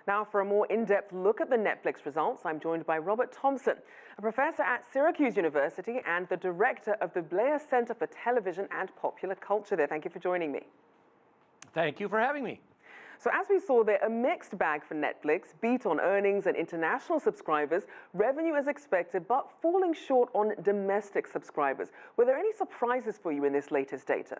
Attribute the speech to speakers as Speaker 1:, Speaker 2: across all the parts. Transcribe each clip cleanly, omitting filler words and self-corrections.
Speaker 1: Now, for a more in-depth look at the Netflix results, I'm joined by Robert Thompson, a professor at Syracuse University and the director of the Bleier Center for Television and Popular Culture there. Thank you for joining me.
Speaker 2: Thank you for having me.
Speaker 1: So as we saw there, a mixed bag for Netflix, beat on earnings and international subscribers, revenue as expected, but falling short on domestic subscribers. Were there any surprises for you in this latest data?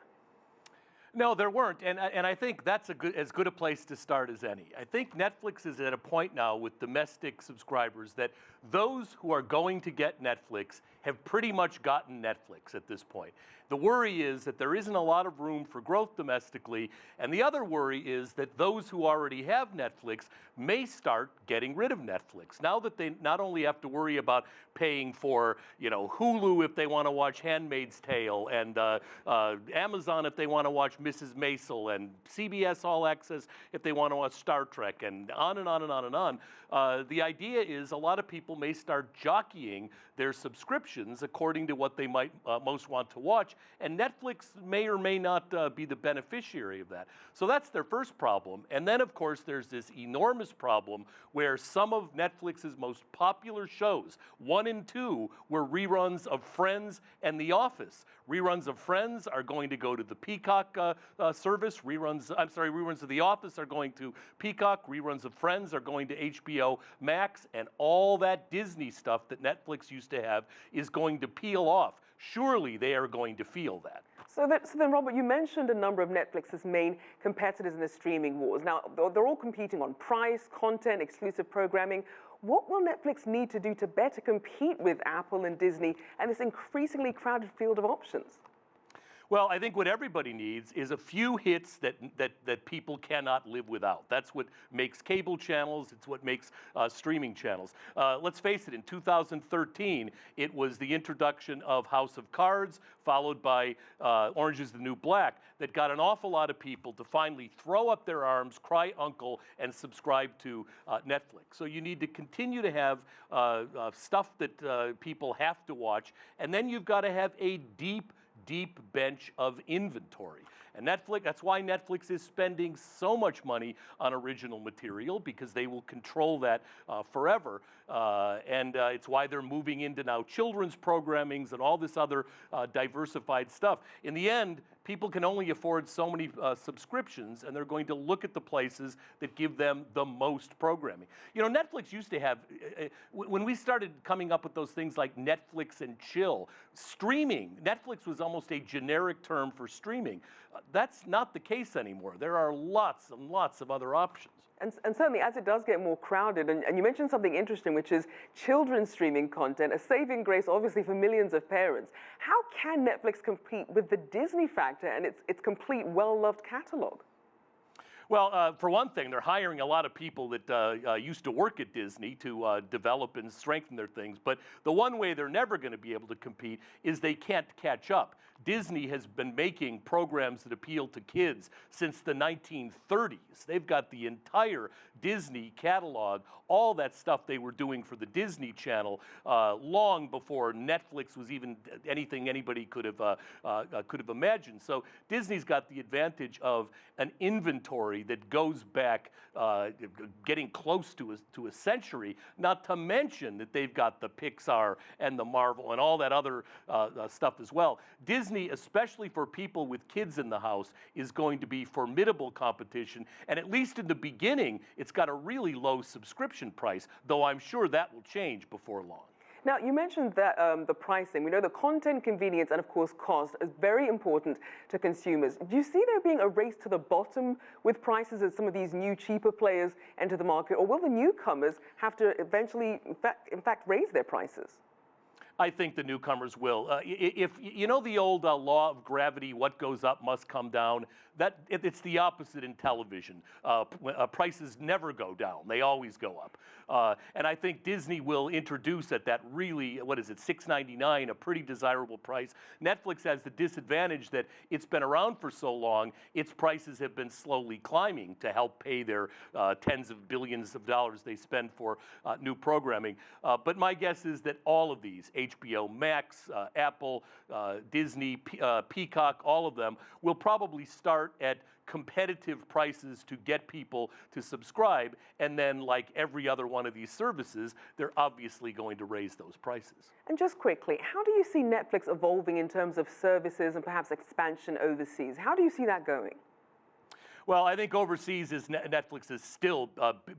Speaker 2: No, there weren't, and I think that's as good a place to start as any. I think Netflix is at a point now with domestic subscribers that those who are going to get Netflix have pretty much gotten Netflix at this point. The worry is that there isn't a lot of room for growth domestically, and the other worry is that those who already have Netflix may start getting rid of Netflix. Now that they not only have to worry about paying for, Hulu if they want to watch Handmaid's Tale, and Amazon if they want to watch Mrs. Maisel, and CBS All Access if they want to watch Star Trek, and on and on and on and on. The idea is a lot of people may start jockeying their subscriptions according to what they might most want to watch, and Netflix may or may not be the beneficiary of that. So that's their first problem. And then, of course, there's this enormous problem where some of Netflix's most popular shows, 1 and 2, were reruns of Friends and The Office. Reruns of Friends are going to go to the Peacock service. Reruns of The Office are going to Peacock. Reruns of Friends are going to HBO Max. And all that Disney stuff that Netflix used to have is going to peel off. Surely they are going to feel that.
Speaker 1: So then, Robert, you mentioned a number of Netflix's main competitors in the streaming wars. Now, they're all competing on price, content, exclusive programming. What will Netflix need to do to better compete with Apple and Disney and this increasingly crowded field of options?
Speaker 2: Well, I think what everybody needs is a few hits that people cannot live without. That's what makes cable channels. It's what makes streaming channels. Let's face it, in 2013, it was the introduction of House of Cards, followed by Orange is the New Black, that got an awful lot of people to finally throw up their arms, cry uncle, and subscribe to Netflix. So you need to continue to have stuff that people have to watch, and then you've got to have a deep bench of inventory. And that's why Netflix is spending so much money on original material, because they will control that forever. And it's why they're moving into now children's programmings and all this other diversified stuff. In the end, people can only afford so many subscriptions, and they're going to look at the places that give them the most programming. Netflix used to have, when we started coming up with those things like Netflix and chill, streaming, Netflix was almost a generic term for streaming. That's not the case anymore. There are lots and lots of other options.
Speaker 1: And certainly, as it does get more crowded, and you mentioned something interesting, which is children's streaming content, a saving grace, obviously, for millions of parents. How can Netflix compete with the Disney factor and its complete, well-loved catalog?
Speaker 2: Well, for one thing, they're hiring a lot of people that used to work at Disney to develop and strengthen their things. But the one way they're never going to be able to compete is they can't catch up. Disney has been making programs that appeal to kids since the 1930s. They've got the entire Disney catalog, all that stuff they were doing for the Disney Channel long before Netflix was even anything anybody could have imagined. So Disney's got the advantage of an inventory that goes back getting close to a century, not to mention that they've got the Pixar and the Marvel and all that other stuff as well. Disney, especially for people with kids in the house, is going to be formidable competition, and at least in the beginning, it's got a really low subscription price, though I'm sure that will change before long.
Speaker 1: Now, you mentioned that the pricing. We know the content, convenience, and of course cost is very important to consumers. Do you see there being a race to the bottom with prices as some of these new, cheaper players enter the market, or will the newcomers have to eventually, in fact, raise their prices?
Speaker 2: I think the newcomers will. If you know the old law of gravity, what goes up must come down, it's the opposite in television. Prices never go down. They always go up. And I think Disney will introduce at that really, what is it, $6.99, a pretty desirable price. Netflix has the disadvantage that it's been around for so long, its prices have been slowly climbing to help pay their tens of billions of dollars they spend for new programming. But my guess is that all of these, HBO Max, Apple, Disney, Peacock, all of them will probably start at competitive prices to get people to subscribe, and then like every other one of these services, they're obviously going to raise those prices.
Speaker 1: And just quickly, how do you see Netflix evolving in terms of services and perhaps expansion overseas? How do you see that going?
Speaker 2: Well, I think overseas is Netflix's still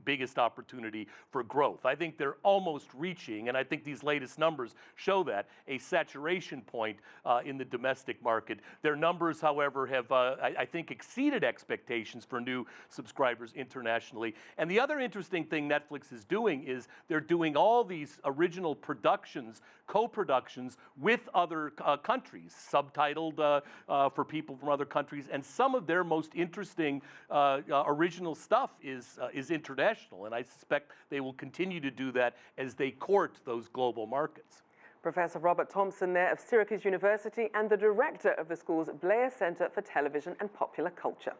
Speaker 2: biggest opportunity for growth. I think they're almost reaching, and I think these latest numbers show that, a saturation point in the domestic market. Their numbers, however, have, I think, exceeded expectations for new subscribers internationally. And the other interesting thing Netflix is doing is they're doing all these original productions, co-productions with other countries, subtitled for people from other countries, and some of their most interesting original stuff is international, and I suspect they will continue to do that as they court those global markets.
Speaker 1: Professor Robert Thompson there of Syracuse University and the director of the school's Bleier Center for Television and Popular Culture.